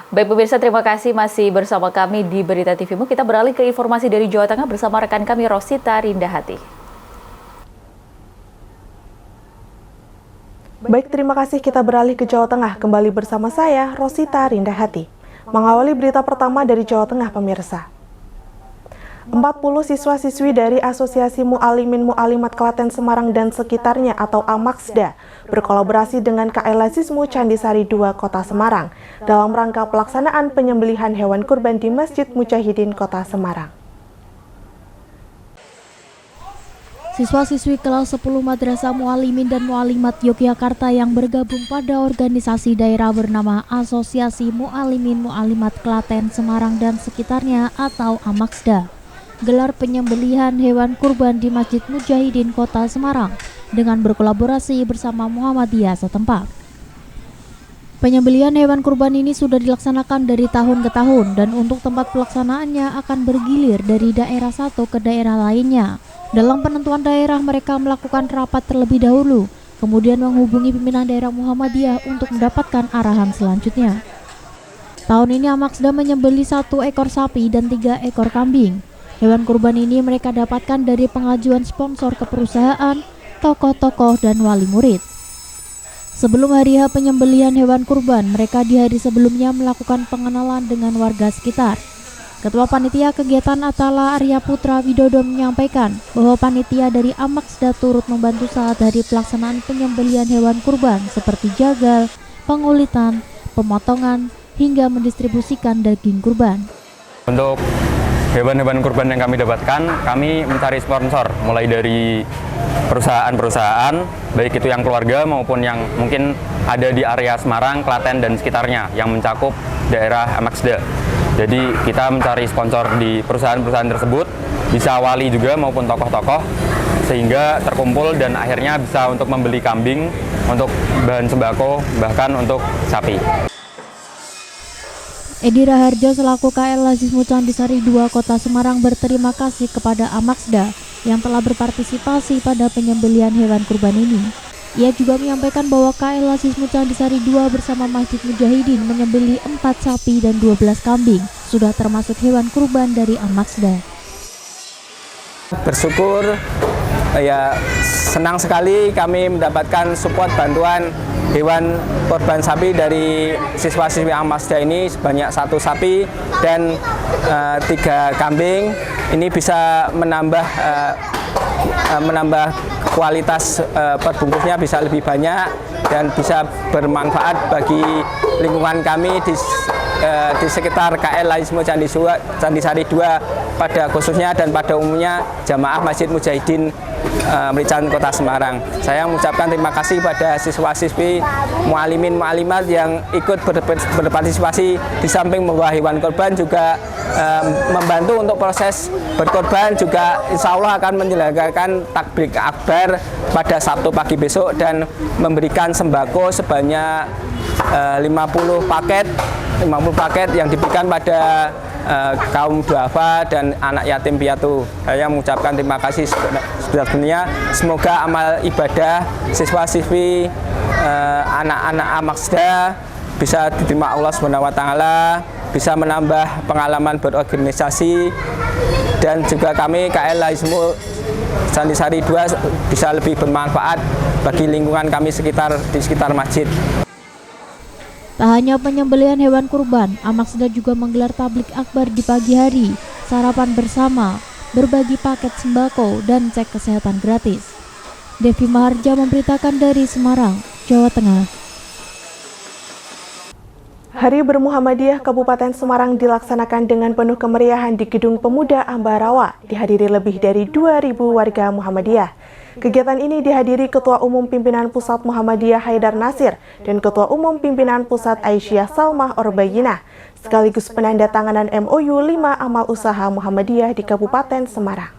Baik pemirsa, terima kasih masih bersama kami di Berita TVmu. Kita beralih ke informasi dari Jawa Tengah bersama rekan kami Rosita Rindahati. Baik, terima kasih. Kita beralih ke Jawa Tengah. Kembali bersama saya, Rosita Rindahati. Mengawali berita pertama dari Jawa Tengah, pemirsa. 40 siswa-siswi dari Asosiasi Mu'alimin Mu'alimat Klaten Semarang dan sekitarnya atau AMAKSDA berkolaborasi dengan KLASISMU Candisari II Kota Semarang dalam rangka pelaksanaan penyembelihan hewan kurban di Masjid Mujahidin Kota Semarang. Siswa-siswi kelas 10 Madrasah Mu'alimin dan Mu'alimat Yogyakarta yang bergabung pada organisasi daerah bernama Asosiasi Mu'alimin Mu'alimat Klaten Semarang dan sekitarnya atau AMAKSDA gelar penyembelihan hewan kurban di Masjid Mujahidin Kota Semarang dengan berkolaborasi bersama Muhammadiyah setempat. Penyembelihan hewan kurban ini sudah dilaksanakan dari tahun ke tahun dan untuk tempat pelaksanaannya akan bergilir dari daerah satu ke daerah lainnya. Dalam penentuan daerah mereka melakukan rapat terlebih dahulu, kemudian menghubungi pimpinan daerah Muhammadiyah untuk mendapatkan arahan selanjutnya. Tahun ini AMAKSDA menyembelih 1 ekor sapi dan 3 ekor kambing. Hewan kurban ini mereka dapatkan dari pengajuan sponsor ke perusahaan, tokoh-tokoh, dan wali murid. Sebelum hari H penyembelihan hewan kurban, mereka di hari sebelumnya melakukan pengenalan dengan warga sekitar. Ketua Panitia Kegiatan Atala Arya Putra Widodo menyampaikan bahwa panitia dari AMAKSDA turut membantu saat hari pelaksanaan penyembelihan hewan kurban seperti jagal, pengulitan, pemotongan, hingga mendistribusikan daging kurban. Untuk hewan-hewan kurban yang kami dapatkan, kami mencari sponsor mulai dari perusahaan-perusahaan, baik itu yang keluarga maupun yang mungkin ada di area Semarang, Klaten, dan sekitarnya yang mencakup daerah AMAKSDA. Jadi kita mencari sponsor di perusahaan-perusahaan tersebut, bisa wali juga maupun tokoh-tokoh, sehingga terkumpul dan akhirnya bisa untuk membeli kambing, untuk bahan sembako, bahkan untuk sapi. Edi Raharjo selaku KLASISMU Candisari II Kota Semarang berterima kasih kepada AMAKSDA yang telah berpartisipasi pada penyembelihan hewan kurban ini. Ia juga menyampaikan bahwa KLASISMU Candisari II bersama Masjid Mujahidin menyembelih 4 sapi dan 12 kambing, sudah termasuk hewan kurban dari AMAKSDA. Bersyukur, ya senang sekali kami mendapatkan support bantuan hewan korban sapi dari siswa-siswi AMAKSDA ini sebanyak 1 sapi dan 3 kambing. Ini bisa menambah kualitas perbungkusnya bisa lebih banyak dan bisa bermanfaat bagi lingkungan kami di sekitar KLASISMU Candisari II pada khususnya dan pada umumnya jamaah Masjid Mujahidin Merican Kota Semarang. Saya mengucapkan terima kasih pada siswa-siswi mu'alimin mu'alimat yang ikut berpartisipasi di samping membawa hewan korban juga membantu untuk proses berkorban, juga insya Allah akan menyelenggarakan takbir akbar pada Sabtu pagi besok dan memberikan sembako sebanyak 50 paket yang diberikan pada kaum duafa dan anak yatim piatu. Saya mengucapkan terima kasih sebenarnya. Semoga amal ibadah siswa-siswi anak-anak AMAKSDA bisa diterima Allah SWT, bisa menambah pengalaman berorganisasi, dan juga kami KLASISMU Candisari II bisa lebih bermanfaat bagi lingkungan kami di sekitar masjid. Tak hanya penyembelihan hewan kurban, AMAKSDA juga menggelar tablik akbar di pagi hari, sarapan bersama, berbagi paket sembako, dan cek kesehatan gratis. Devi Maharja memberitakan dari Semarang, Jawa Tengah. Hari Bermuhammadiyah Kabupaten Semarang dilaksanakan dengan penuh kemeriahan di Gedung Pemuda Ambarawa, dihadiri lebih dari 2.000 warga Muhammadiyah. Kegiatan ini dihadiri Ketua Umum Pimpinan Pusat Muhammadiyah Haidar Nasir dan Ketua Umum Pimpinan Pusat Aisyah Salmah Orbayinah, sekaligus penandatanganan MOU 5 Amal Usaha Muhammadiyah di Kabupaten Semarang.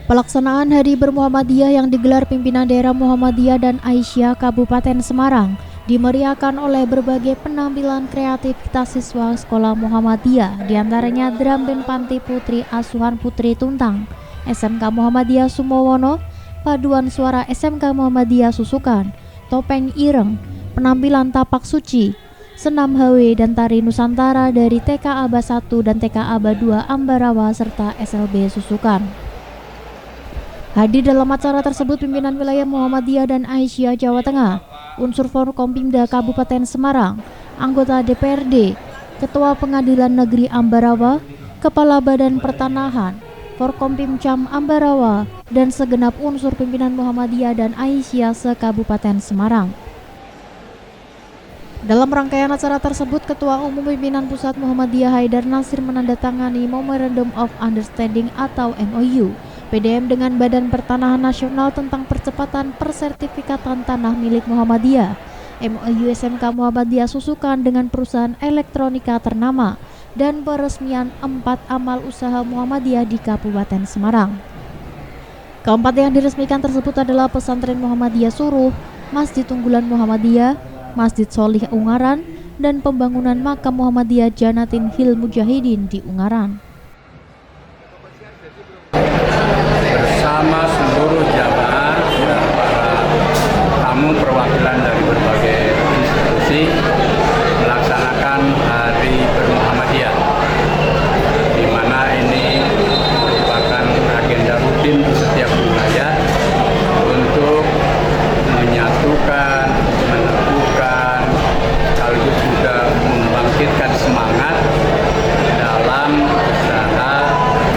Pelaksanaan Hari Bermuhammadiyah yang digelar pimpinan daerah Muhammadiyah dan Aisyah Kabupaten Semarang dimeriahkan oleh berbagai penampilan kreativitas siswa sekolah Muhammadiyah, diantaranya Drum Band Panti Putri Asuhan Putri Tuntang, SMK Muhammadiyah Sumowono, Paduan Suara SMK Muhammadiyah Susukan, topeng ireng, penampilan tapak suci, senam HW dan tari Nusantara dari TK Aba 1 dan TK Aba 2 Ambarawa serta SLB Susukan. Hadir dalam acara tersebut pimpinan wilayah Muhammadiyah dan Aisyah Jawa Tengah, unsur Forkompimda Kabupaten Semarang, anggota DPRD, Ketua Pengadilan Negeri Ambarawa, Kepala Badan Pertanahan, Forkompimcam Ambarawa, dan segenap unsur pimpinan Muhammadiyah dan Aisyah se-Kabupaten Semarang. Dalam rangkaian acara tersebut, Ketua Umum Pimpinan Pusat Muhammadiyah Haidar Nasir menandatangani Memorandum of Understanding atau MOU PDM dengan Badan Pertanahan Nasional tentang percepatan persertifikatan tanah milik Muhammadiyah, MOU SMK Muhammadiyah Susukan dengan perusahaan elektronika ternama, dan peresmian 4 amal usaha Muhammadiyah di Kabupaten Semarang. Keempat yang diresmikan tersebut adalah Pesantren Muhammadiyah Suruh, Masjid Unggulan Muhammadiyah, Masjid Sholih Ungaran, dan pembangunan makam Muhammadiyah Janatin Hil Mujahidin di Ungaran. Bersama seluruh jamaah dan para tamu perwakilan dari berbagai institusi melaksanakan Hari Bermuhammadiyah, di mana ini merupakan agenda rutin di setiap wilayah untuk menyatukan, meneguhkan, sekaligus juga membangkitkan semangat dalam usaha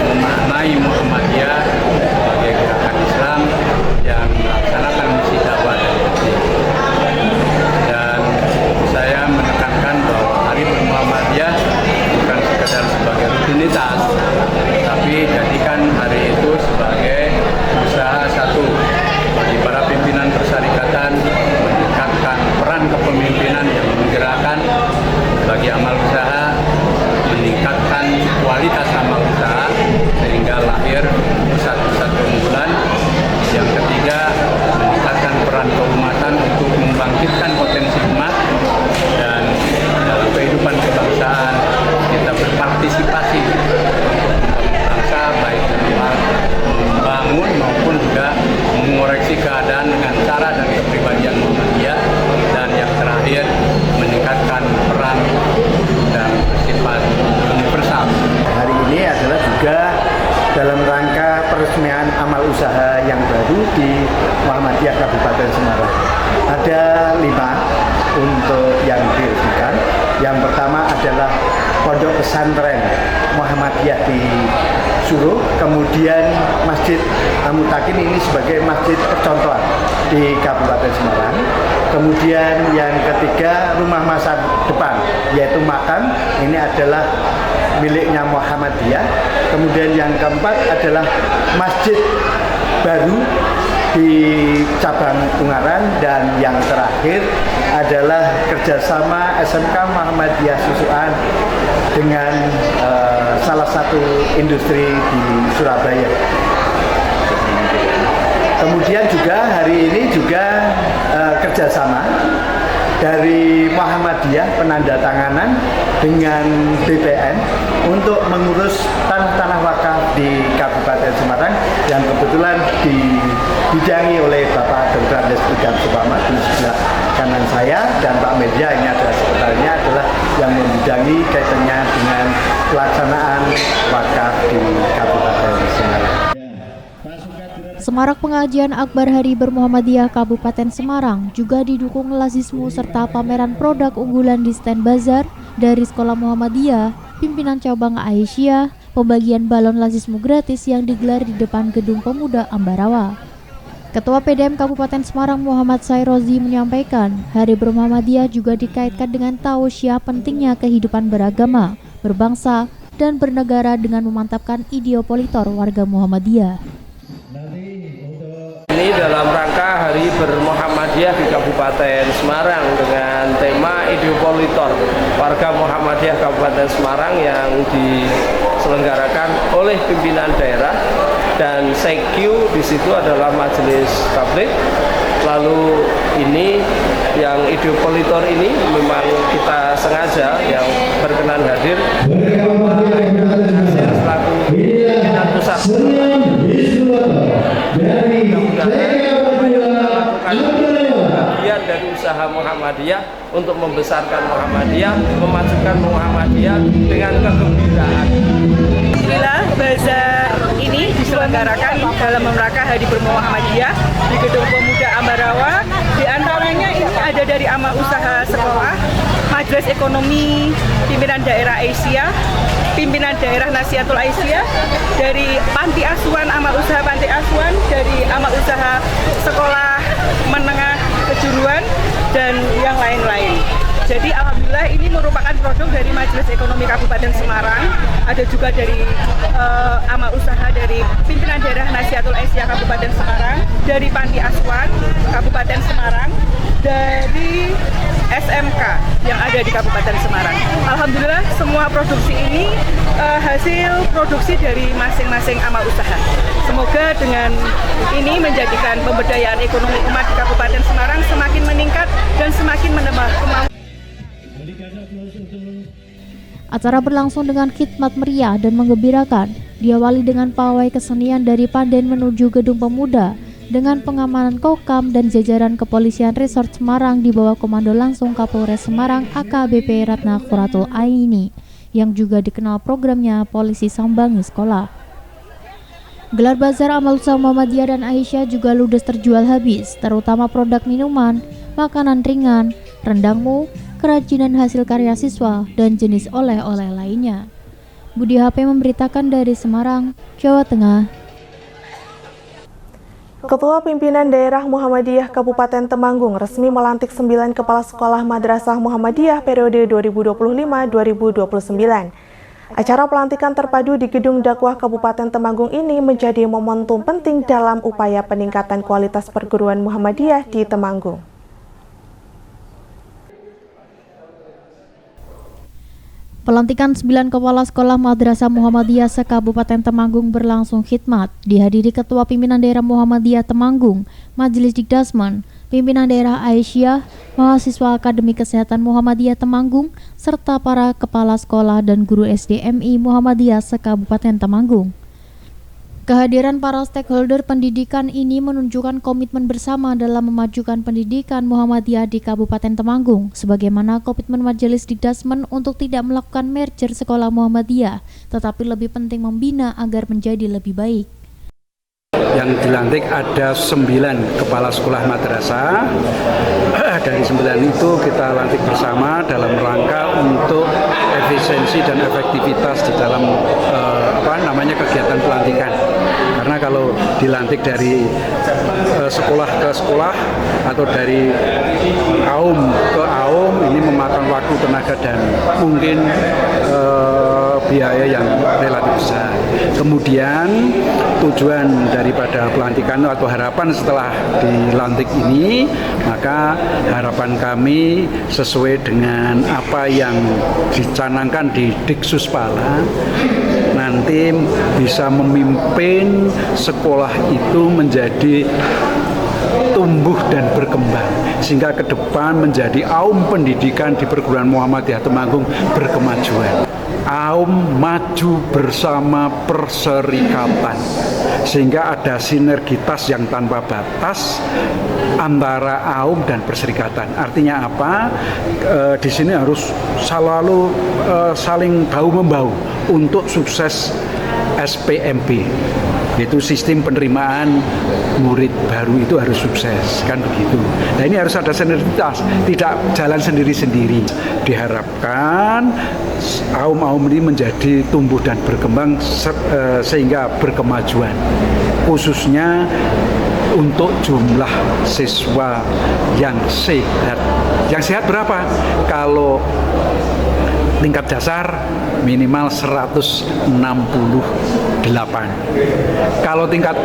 memaknai Muhammadiyah sebagai gerakan Islam yang melaksanakan misi dakwah dan taklim. Dan saya menekankan bahwa Hari Bermuhammadiyah bukan sekedar sebagai rutinitas, tapi jadikan hari itu sebagai usaha satu bagi para pimpinan persyarikatan meningkatkan peran kepemimpinan yang menggerakkan bagi amal usaha, meningkatkan kualitas amal usaha sehingga lahir pusat-pusat keunggulan. Yang ketiga, meningkatkan peran keumatan untuk membangkitkan potensi umat, dan dalam kehidupan kebangsaan kita berpartisipasi untuk bangsa, baik dalam membangun maupun juga mengoreksi keadaan dengan cara dan kepribadian Muhammadiyah. Dan yang terakhir, meningkatkan peran dan bersifat universal. Hari ini adalah juga dalam rangka peresmian amal usaha yang baru di Muhammadiyah Kabupaten Semarang. Ada 5 untuk yang diresmikan. Yang pertama adalah Pondok Pesantren Muhammadiyah di Suruh, kemudian Masjid Al-Mutakin ini sebagai masjid percontohan di Kabupaten Semarang. Kemudian yang ketiga Rumah Masa Depan, yaitu makam, ini adalah miliknya Muhammadiyah. Kemudian yang keempat adalah masjid baru di cabang Ungaran, dan yang terakhir adalah kerjasama SMK Muhammadiyah Susukan dengan salah satu industri di Surabaya. Kemudian juga hari ini juga kerjasama dari Muhammadiyah penandatanganan dengan BPN untuk mengurus tanah-tanah wakaf di Kabupaten Semarang yang kebetulan dibidangi oleh Bapak Dr. Andes Idam Subama di sebelah kanan saya, dan Pak Media ini adalah sekretarisnya, adalah yang membidangi kaitannya dengan pelaksanaan wakaf di Kabupaten Semarang. Semarak pengajian Akbar Hari Bermuhammadiyah Kabupaten Semarang juga didukung lazismu serta pameran produk unggulan di stand bazar dari Sekolah Muhammadiyah, pimpinan cabang Aisyah, pembagian balon lazismu gratis yang digelar di depan Gedung Pemuda Ambarawa. Ketua PDM Kabupaten Semarang Muhammad Sairozi menyampaikan, Hari Bermuhammadiyah juga dikaitkan dengan tausiah pentingnya kehidupan beragama, berbangsa, dan bernegara dengan memantapkan ideopolitor warga Muhammadiyah. Ini dalam rangka Hari Bermuhammadiyah di Kabupaten Semarang dengan tema Ideopolitor warga Muhammadiyah Kabupaten Semarang yang diselenggarakan oleh pimpinan daerah, dan SEQ di situ adalah majelis tabligh. Lalu ini yang Ideopolitor ini memang kita sengaja yang berkenan hadir selaku pimpinan pusat. Mudah-mudahan bagian usaha Muhammadiyah untuk membesarkan Muhammadiyah, memajukan Muhammadiyah dengan kegembiraan. Alhamdulillah, bazar ini diselenggarakan dalam rangka Hari Bermuhammadiyah di Gedung Pemuda Ambarawa. Di antaranya ini ada dari amal usaha sekolah, Majelis Ekonomi Pimpinan Daerah Asia, Pimpinan Daerah Nasihatul Asia, dari Panti Asuhan, amal usaha Panti Asuhan, dari amal usaha sekolah menengah kejuruan, dan yang lain-lain. Jadi alhamdulillah ini merupakan produk dari Majelis Ekonomi Kabupaten Semarang, ada juga dari amal usaha dari Pimpinan Daerah Nasihatul Asia Kabupaten Semarang, dari Panti Asuhan Kabupaten Semarang, dari SMK yang ada di Kabupaten Semarang. Alhamdulillah semua produksi ini hasil produksi dari masing-masing amal usaha. Semoga dengan ini menjadikan pemberdayaan ekonomi umat di Kabupaten Semarang semakin meningkat dan semakin menambah kemampuan. Acara berlangsung dengan khidmat meriah dan menggembirakan, diawali dengan pawai kesenian dari Pandan menuju Gedung Pemuda dengan pengamanan Kokam dan jajaran Kepolisian Resort Semarang di bawah komando langsung Kapolres Semarang AKBP Ratna Quratul Aini yang juga dikenal programnya Polisi Sambangi Sekolah. Gelar bazar amal usaha Muhammadiyah dan Aisyah juga ludes terjual habis, terutama produk minuman, makanan ringan, rendangmu, kerajinan hasil karya siswa, dan jenis oleh-oleh lainnya. Budi HP memberitakan dari Semarang, Jawa Tengah. Ketua Pimpinan Daerah Muhammadiyah Kabupaten Temanggung resmi melantik 9 kepala sekolah Madrasah Muhammadiyah periode 2025-2029. Acara pelantikan terpadu di Gedung Dakwah Kabupaten Temanggung ini menjadi momentum penting dalam upaya peningkatan kualitas perguruan Muhammadiyah di Temanggung. Pelantikan 9 kepala sekolah Madrasah Muhammadiyah se-Kabupaten Temanggung berlangsung khidmat, dihadiri Ketua Pimpinan Daerah Muhammadiyah Temanggung, Majelis Dikdasmen, Pimpinan Daerah Aisyah, mahasiswa Akademi Kesehatan Muhammadiyah Temanggung, serta para kepala sekolah dan guru SDMI Muhammadiyah se-Kabupaten Temanggung. Kehadiran para stakeholder pendidikan ini menunjukkan komitmen bersama dalam memajukan pendidikan Muhammadiyah di Kabupaten Temanggung, sebagaimana komitmen Majelis Dikdasmen untuk tidak melakukan merger sekolah Muhammadiyah, tetapi lebih penting membina agar menjadi lebih baik. Yang dilantik ada 9 kepala sekolah madrasah. Dari 9 itu kita lantik bersama dalam rangka untuk efisiensi dan efektivitas di dalam kegiatan pelantikan. Karena kalau dilantik dari sekolah ke sekolah atau dari kaum ke kaum, ini memakan waktu, tenaga, dan mungkin biaya yang relatif besar. Kemudian tujuan daripada pelantikan atau harapan setelah dilantik ini, maka harapan kami sesuai dengan apa yang dicanangkan di Diksuspala, nanti bisa memimpin sekolah itu menjadi tumbuh dan berkembang, sehingga ke depan menjadi aum pendidikan di perguruan Muhammadiyah Temanggung berkemajuan. Aum maju bersama perserikatan, sehingga ada sinergitas yang tanpa batas antara aum dan perserikatan. Artinya apa? Di sini harus selalu saling bahu-membahu untuk sukses SPMB, yaitu sistem penerimaan murid baru itu harus sukses, kan begitu. Nah, ini harus ada sinergitas, tidak jalan sendiri-sendiri. Diharapkan aum-aum ini menjadi tumbuh dan berkembang sehingga berkemajuan, khususnya untuk jumlah siswa yang sehat. Yang sehat berapa? Kalau tingkat dasar minimal 168. Kalau tingkat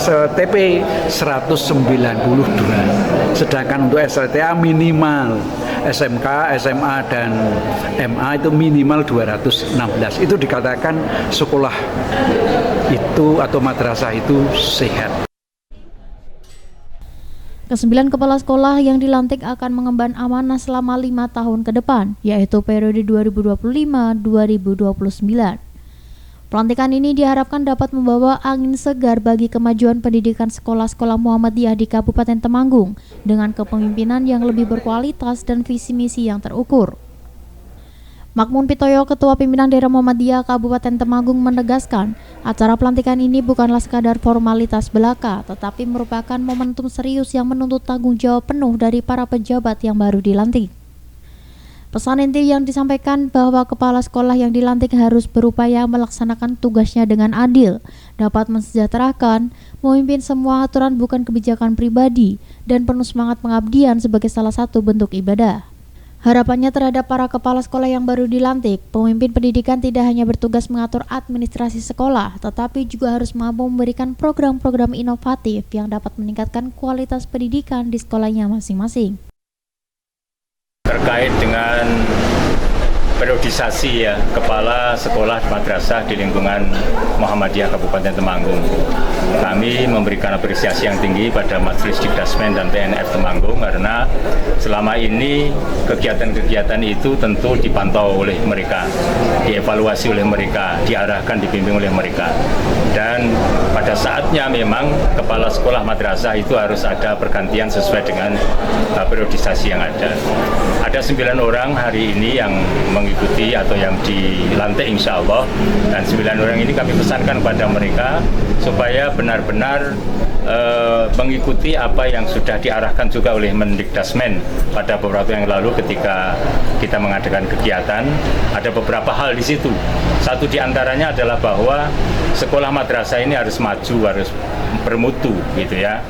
STP 192. Sedangkan untuk SLTA minimal SMK, SMA, dan MA itu minimal 216. Itu dikatakan sekolah itu atau madrasah itu sehat. Ke-9 kepala sekolah yang dilantik akan mengemban amanah selama 5 tahun ke depan, yaitu periode 2025-2029. Pelantikan ini diharapkan dapat membawa angin segar bagi kemajuan pendidikan sekolah-sekolah Muhammadiyah di Kabupaten Temanggung dengan kepemimpinan yang lebih berkualitas dan visi misi yang terukur. Makmun Pitoyo, Ketua Pimpinan Daerah Muhammadiyah Kabupaten Temanggung menegaskan, acara pelantikan ini bukanlah sekadar formalitas belaka, tetapi merupakan momentum serius yang menuntut tanggung jawab penuh dari para pejabat yang baru dilantik. Pesan inti yang disampaikan bahwa kepala sekolah yang dilantik harus berupaya melaksanakan tugasnya dengan adil, dapat mensejahterakan, memimpin semua aturan bukan kebijakan pribadi, dan penuh semangat pengabdian sebagai salah satu bentuk ibadah. Harapannya terhadap para kepala sekolah yang baru dilantik, pemimpin pendidikan tidak hanya bertugas mengatur administrasi sekolah, tetapi juga harus mampu memberikan program-program inovatif yang dapat meningkatkan kualitas pendidikan di sekolahnya masing-masing. Terkait dengan periodisasi kepala sekolah madrasah di lingkungan Muhammadiyah Kabupaten Temanggung. Kami memberikan apresiasi yang tinggi pada Majelis Dikdasmen dan TNF Temanggung karena selama ini kegiatan-kegiatan itu tentu dipantau oleh mereka, dievaluasi oleh mereka, diarahkan, dibimbing oleh mereka. Dan pada saatnya memang kepala sekolah madrasah itu harus ada pergantian sesuai dengan periodisasi yang ada. Ada 9 orang hari ini yang mengikuti atau yang dilantik insya Allah, dan 9 orang ini kami pesankan kepada mereka supaya benar-benar mengikuti apa yang sudah diarahkan juga oleh Mendikdasmen pada beberapa yang lalu ketika kita mengadakan kegiatan. Ada beberapa hal di situ. Satu di antaranya adalah bahwa sekolah madrasah ini harus maju, harus bermutu gitu ya.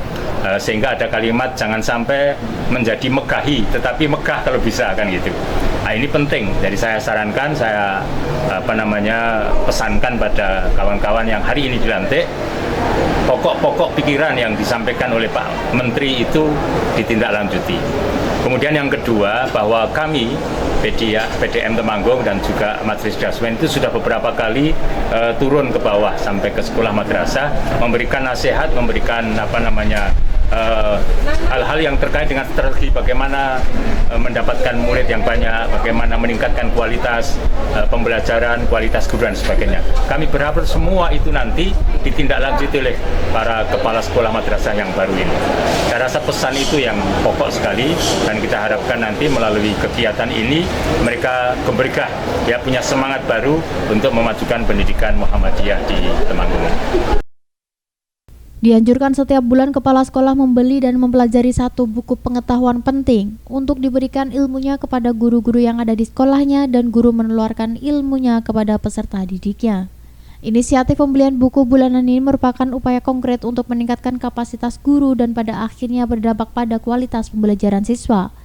Sehingga ada kalimat jangan sampai menjadi megahi, tetapi megah kalau bisa kan gitu. Nah, ini penting. Jadi saya sarankan, saya pesankan pada kawan-kawan yang hari ini dilantik, pokok-pokok pikiran yang disampaikan oleh Pak Menteri itu ditindaklanjuti. Kemudian yang kedua, bahwa kami PDM Temanggung dan juga Majelis Dikdasmen itu sudah beberapa kali turun ke bawah sampai ke sekolah madrasah, memberikan nasihat, memberikan hal-hal yang terkait dengan strategi bagaimana mendapatkan murid yang banyak, bagaimana meningkatkan kualitas pembelajaran, kualitas guru dan sebagainya. Kami berharap semua itu nanti ditindaklanjuti oleh para kepala sekolah madrasah yang baru ini. Saya rasa pesan itu yang pokok sekali, dan kita harapkan nanti melalui kegiatan ini mereka gemergah, punya semangat baru untuk memajukan pendidikan Muhammadiyah di Temanggung. Dianjurkan setiap bulan kepala sekolah membeli dan mempelajari 1 buku pengetahuan penting untuk diberikan ilmunya kepada guru-guru yang ada di sekolahnya dan guru menularkan ilmunya kepada peserta didiknya. Inisiatif pembelian buku bulanan ini merupakan upaya konkret untuk meningkatkan kapasitas guru dan pada akhirnya berdampak pada kualitas pembelajaran siswa.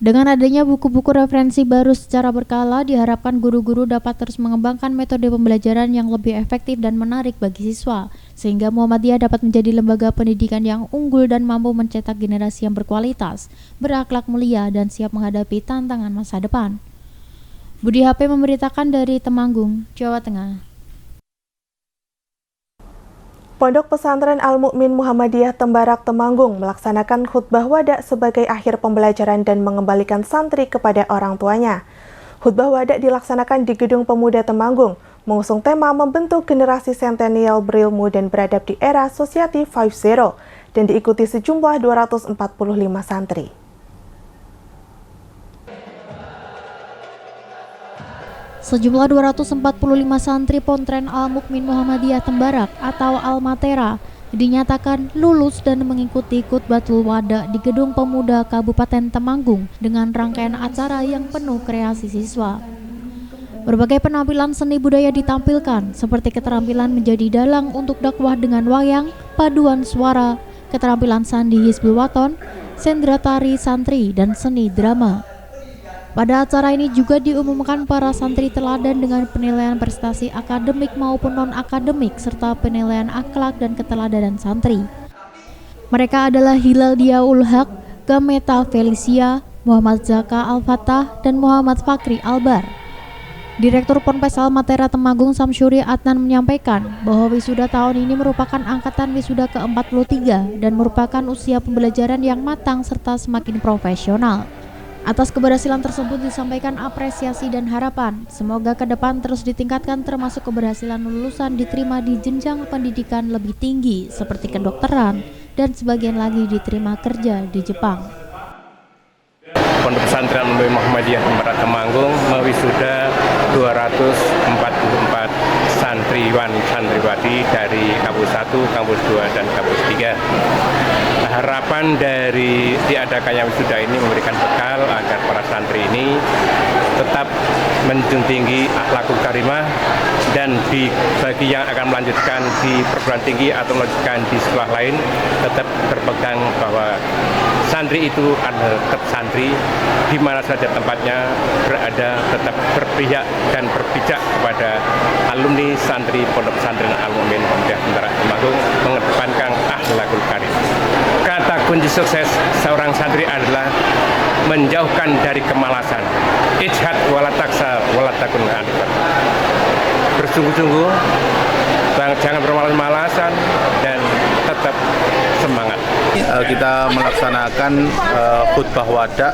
Dengan adanya buku-buku referensi baru secara berkala, diharapkan guru-guru dapat terus mengembangkan metode pembelajaran yang lebih efektif dan menarik bagi siswa, sehingga Muhammadiyah dapat menjadi lembaga pendidikan yang unggul dan mampu mencetak generasi yang berkualitas, berakhlak mulia, dan siap menghadapi tantangan masa depan. Budi HP memberitakan dari Temanggung, Jawa Tengah. Pondok Pesantren Al-Mu'min Muhammadiyah Tembarak Temanggung melaksanakan khutbah wada sebagai akhir pembelajaran dan mengembalikan santri kepada orang tuanya. Khutbah wada dilaksanakan di Gedung Pemuda Temanggung, mengusung tema membentuk generasi sentenial berilmu dan beradab di era Society 5.0 dan diikuti sejumlah 245 santri. Sejumlah 245 santri Pontren Al-Mu'min Muhammadiyah Tembarak atau Al-Matera dinyatakan lulus dan mengikuti khutbatul wada di Gedung Pemuda Kabupaten Temanggung dengan rangkaian acara yang penuh kreasi siswa. Berbagai penampilan seni budaya ditampilkan seperti keterampilan menjadi dalang untuk dakwah dengan wayang, paduan suara, keterampilan sandi Hizbul Waton, sendera tari santri, dan seni drama. Pada acara ini juga diumumkan para santri teladan dengan penilaian prestasi akademik maupun non-akademik serta penilaian akhlak dan keteladanan santri. Mereka adalah Hilal Diaul Haq, Gameta Felicia, Muhammad Zaka Al-Fatah, dan Muhammad Fakri Albar. Direktur Ponpes Al-Matera Temanggung Samsyuri Adnan menyampaikan bahwa wisuda tahun ini merupakan angkatan wisuda ke-43 dan merupakan usia pembelajaran yang matang serta semakin profesional. Atas keberhasilan tersebut disampaikan apresiasi dan harapan. Semoga ke depan terus ditingkatkan termasuk keberhasilan lulusan diterima di jenjang pendidikan lebih tinggi seperti kedokteran dan sebagian lagi diterima kerja di Jepang. Pondok Pesantren Muhammadiyah Tembarak Temanggung mewisuda 244 santriwan santriwati dari kampus 1, kampus 2, dan kampus 3. Harapan dari diadakannya wisuda ini memberikan bekal agar para santri ini tetap menjunjung tinggi akhlakul karimah dan bagi yang akan melanjutkan di perguruan tinggi atau melanjutkan di sekolah lain tetap berpegang bahwa santri itu adalah tetap santri di mana saja tempatnya berada, tetap berpihak dan berpijak kepada alumni santri Pondok Pesantren Al-Mu'min Muhammadiyah Tembarak Temanggung mengedepankan akhlakul karimah. Kata kunci sukses seorang santri adalah menjauhkan dari kemalasan. Ijhad wala taksa wala takun anifat. Bersungguh-sungguh, jangan bermalas-malasan dan tetap semangat. Kita melaksanakan khutbah wada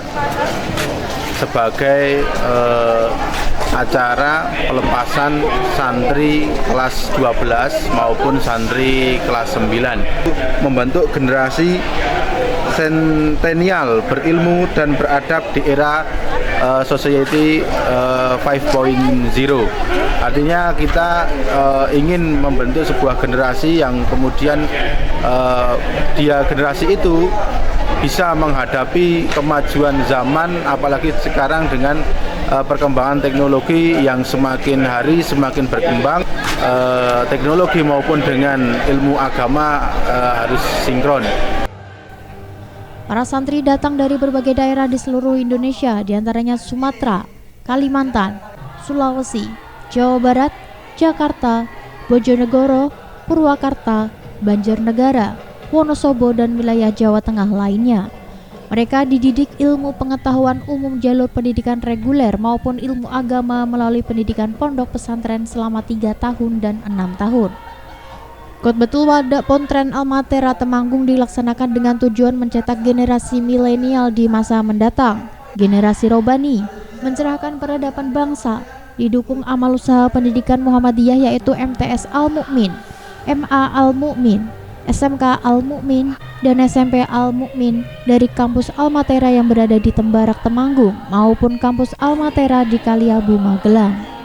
sebagai acara pelepasan santri kelas 12 maupun santri kelas 9, membentuk generasi sentenial berilmu dan beradab di era society 5.0. Artinya kita ingin membentuk sebuah generasi yang kemudian generasi itu bisa menghadapi kemajuan zaman, apalagi sekarang dengan perkembangan teknologi yang semakin hari semakin berkembang, teknologi maupun dengan ilmu agama harus sinkron. Para santri datang dari berbagai daerah di seluruh Indonesia, diantaranya Sumatera, Kalimantan, Sulawesi, Jawa Barat, Jakarta, Bojonegoro, Purwakarta, Banjarnegara, Wonosobo, dan wilayah Jawa Tengah lainnya. Mereka dididik ilmu pengetahuan umum jalur pendidikan reguler maupun ilmu agama melalui pendidikan pondok pesantren selama 3 tahun dan 6 tahun. Khotbatul Wada Pontren Almatera Temanggung dilaksanakan dengan tujuan mencetak generasi milenial di masa mendatang, generasi robani, mencerahkan peradaban bangsa, didukung amal usaha pendidikan Muhammadiyah yaitu MTS Al-Mu'min, MA Al-Mu'min, SMK Al-Mu'min, dan SMP Al-Mu'min dari kampus Almatera yang berada di Tembarak Temanggung maupun kampus Almatera di Kaliabu Magelang.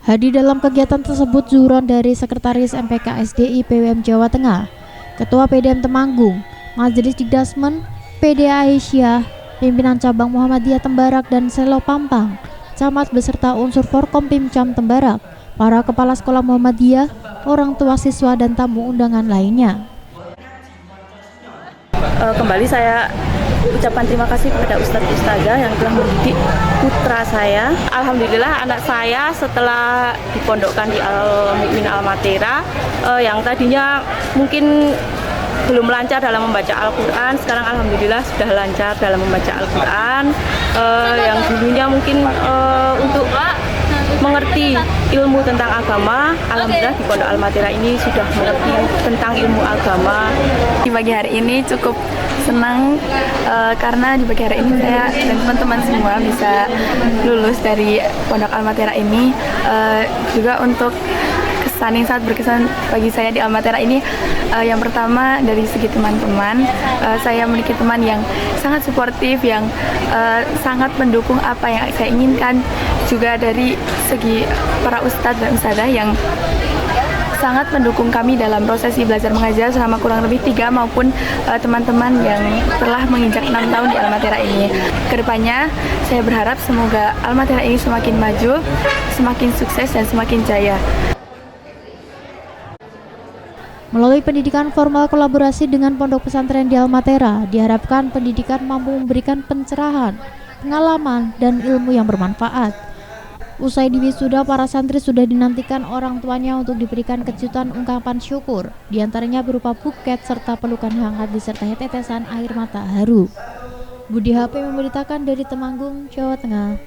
Hadir dalam kegiatan tersebut zuhron dari Sekretaris MPK SDI PWM Jawa Tengah, Ketua PDM Temanggung, Majelis Dikdasmen, PD Aisyah, Pimpinan Cabang Muhammadiyah Tembarak dan Selo Pampang, Camat beserta unsur Forkompimcam Tembarak, para kepala sekolah Muhammadiyah, orang tua siswa dan tamu undangan lainnya. Kembali saya ucapkan terima kasih kepada Ustadz Ustazah yang telah mendidik putra saya. Alhamdulillah anak saya setelah dipondokkan di Al-Mu'min Almatera yang tadinya mungkin belum lancar dalam membaca Al-Quran, sekarang alhamdulillah sudah lancar dalam membaca Al-Quran. Yang dulunya mungkin untuk mengerti ilmu tentang agama, alhamdulillah di Pondok Almatera ini sudah mengerti tentang ilmu agama. Di pagi hari ini cukup senang karena di pagi hari ini saya dan teman-teman semua bisa lulus dari Pondok Almatera ini. Juga untuk kesan yang sangat berkesan bagi saya di Almatera ini, yang pertama dari segi teman-teman, saya memiliki teman yang sangat suportif, yang sangat mendukung apa yang saya inginkan. Juga dari segi para ustadz dan ustadzah yang sangat mendukung kami dalam prosesi belajar mengajar selama kurang lebih 3 maupun teman-teman yang telah menginjak 6 tahun di Almatera ini. Kedepannya saya berharap semoga Almatera ini semakin maju, semakin sukses dan semakin jaya. Melalui pendidikan formal kolaborasi dengan pondok pesantren di Almatera, diharapkan pendidikan mampu memberikan pencerahan, pengalaman, dan ilmu yang bermanfaat. Usai diwisuda, para santri sudah dinantikan orang tuanya untuk diberikan kejutan ungkapan syukur, diantaranya berupa buket serta pelukan hangat disertai tetesan air mata haru. Budi HP memberitakan dari Temanggung, Jawa Tengah.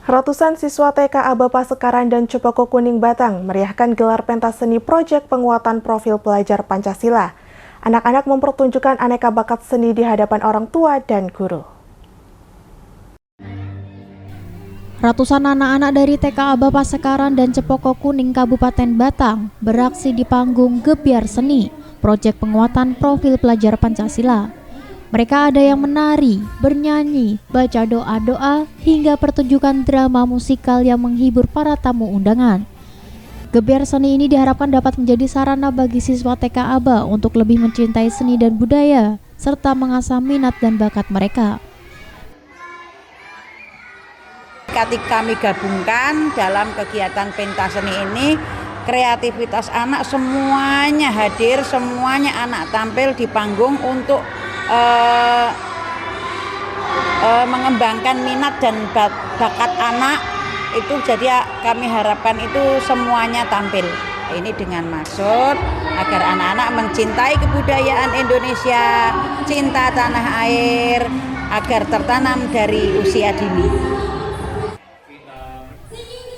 Ratusan siswa TK Abapa Sekaran dan Cepoko Kuning Batang meriahkan gelar pentas seni proyek penguatan profil pelajar Pancasila. Anak-anak mempertunjukkan aneka bakat seni di hadapan orang tua dan guru. Ratusan anak-anak dari TK Aba Pasekaran dan Cepoko Kuning Kabupaten Batang beraksi di panggung Gebyar Seni, proyek penguatan profil pelajar Pancasila. Mereka ada yang menari, bernyanyi, baca doa-doa, hingga pertunjukan drama musikal yang menghibur para tamu undangan. Gebyar seni ini diharapkan dapat menjadi sarana bagi siswa TK Aba untuk lebih mencintai seni dan budaya, serta mengasah minat dan bakat mereka. Ketika kami gabungkan dalam kegiatan pentas seni ini, kreativitas anak semuanya hadir, semuanya anak tampil di panggung untuk mengembangkan minat dan bakat anak itu. Jadi kami harapkan itu semuanya tampil. Ini dengan maksud agar anak-anak mencintai kebudayaan Indonesia, cinta tanah air, agar tertanam dari usia dini.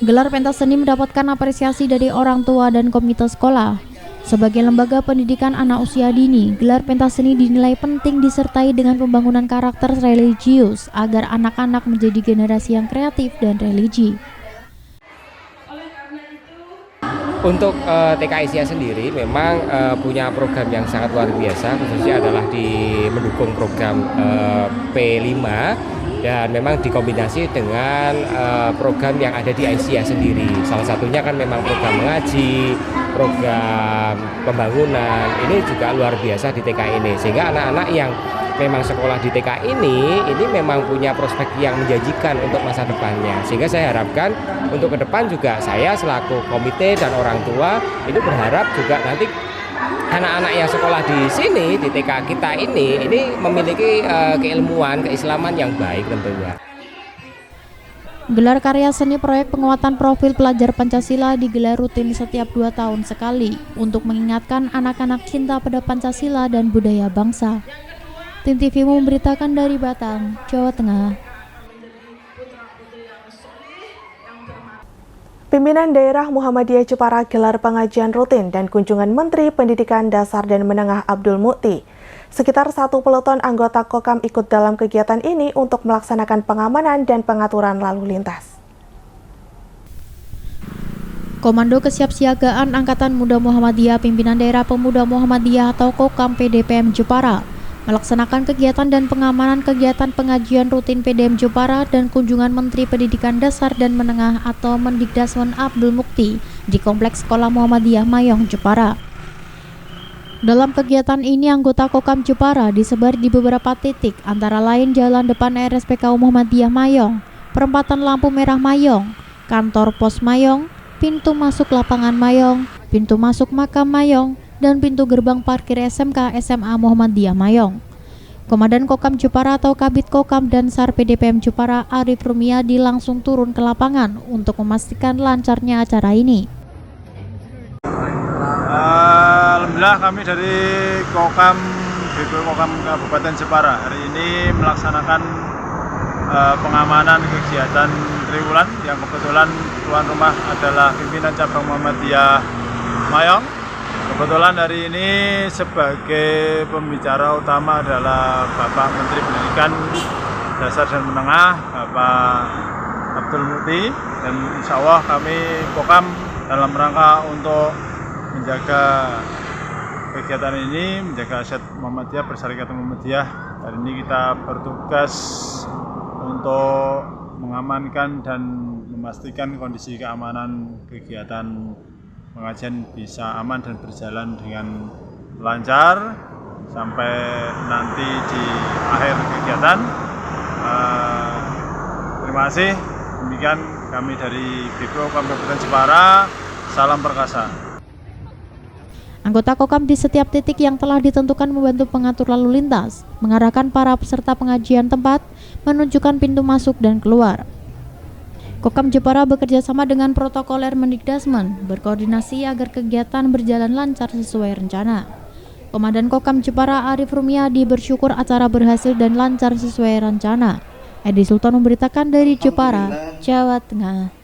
Gelar pentas seni mendapatkan apresiasi dari orang tua dan komite sekolah. Sebagai lembaga pendidikan anak usia dini, gelar pentas seni dinilai penting disertai dengan pembangunan karakter religius agar anak-anak menjadi generasi yang kreatif dan religi. Untuk TK Asia sendiri memang punya program yang sangat luar biasa, khususnya adalah mendukung program P5 dan memang dikombinasi dengan program yang ada di Asia sendiri. Salah satunya kan memang program mengaji, program pembangunan, ini juga luar biasa di TK ini, sehingga anak-anak yang memang sekolah di TK ini memang punya prospek yang menjanjikan untuk masa depannya. Sehingga saya harapkan untuk ke depan juga saya selaku komite dan orang tua itu berharap juga nanti anak-anak yang sekolah di sini di TK kita ini memiliki keilmuan, keislaman yang baik tentunya. Gelar karya seni proyek penguatan profil pelajar Pancasila digelar rutin setiap 2 tahun sekali untuk mengingatkan anak-anak cinta pada Pancasila dan budaya bangsa. Tim TV memberitakan dari Batang, Jawa Tengah. Pimpinan Daerah Muhammadiyah Jepara gelar pengajian rutin dan kunjungan Menteri Pendidikan Dasar dan Menengah Abdul Mukti. Sekitar 1 peleton anggota Kokam ikut dalam kegiatan ini untuk melaksanakan pengamanan dan pengaturan lalu lintas. Komando Kesiapsiagaan Angkatan Muda Muhammadiyah Pimpinan Daerah Pemuda Muhammadiyah atau Kokam PDPM Jepara melaksanakan kegiatan dan pengamanan kegiatan pengajian rutin PDM Jepara dan kunjungan Menteri Pendidikan Dasar dan Menengah atau Mendikdasmen Abdul Mukti di Kompleks Sekolah Muhammadiyah Mayong, Jepara. Dalam kegiatan ini, anggota Kokam Jepara disebar di beberapa titik, antara lain Jalan Depan RSPKU Muhammadiyah Mayong, Perempatan Lampu Merah Mayong, Kantor Pos Mayong, Pintu Masuk Lapangan Mayong, Pintu Masuk Makam Mayong, dan pintu gerbang parkir SMK SMA Muhammadiyah Mayong. Komandan Kokam Jepara atau Kabid Kokam dan SAR PDPM Jepara Arif Rumiadi langsung turun ke lapangan untuk memastikan lancarnya acara ini. Alhamdulillah kami dari Kokam Kabupaten Jepara hari ini melaksanakan pengamanan kegiatan triwulan yang kebetulan tuan rumah adalah pimpinan cabang Muhammadiyah Mayong. Kebetulan hari ini sebagai pembicara utama adalah Bapak Menteri Pendidikan Dasar dan Menengah, Bapak Abdul Mukti, dan insya Allah kami Kokam dalam rangka untuk menjaga kegiatan ini, menjaga aset Muhammadiyah, Persyarikatan Muhammadiyah. Hari ini kita bertugas untuk mengamankan dan memastikan kondisi keamanan kegiatan pengajian bisa aman dan berjalan dengan lancar sampai nanti di akhir kegiatan. Terima kasih. Demikian kami dari BPO Kabupaten Jepara. Salam perkasa. Anggota Kokam di setiap titik yang telah ditentukan membantu pengatur lalu lintas, mengarahkan para peserta pengajian tempat, menunjukkan pintu masuk dan keluar. Kokam Jepara bekerja sama dengan protokoler Mendikdasmen, berkoordinasi agar kegiatan berjalan lancar sesuai rencana. Komandan Kokam Jepara Arif Rumiadi bersyukur acara berhasil dan lancar sesuai rencana. Edi Sultan memberitakan dari Jepara, Jawa Tengah.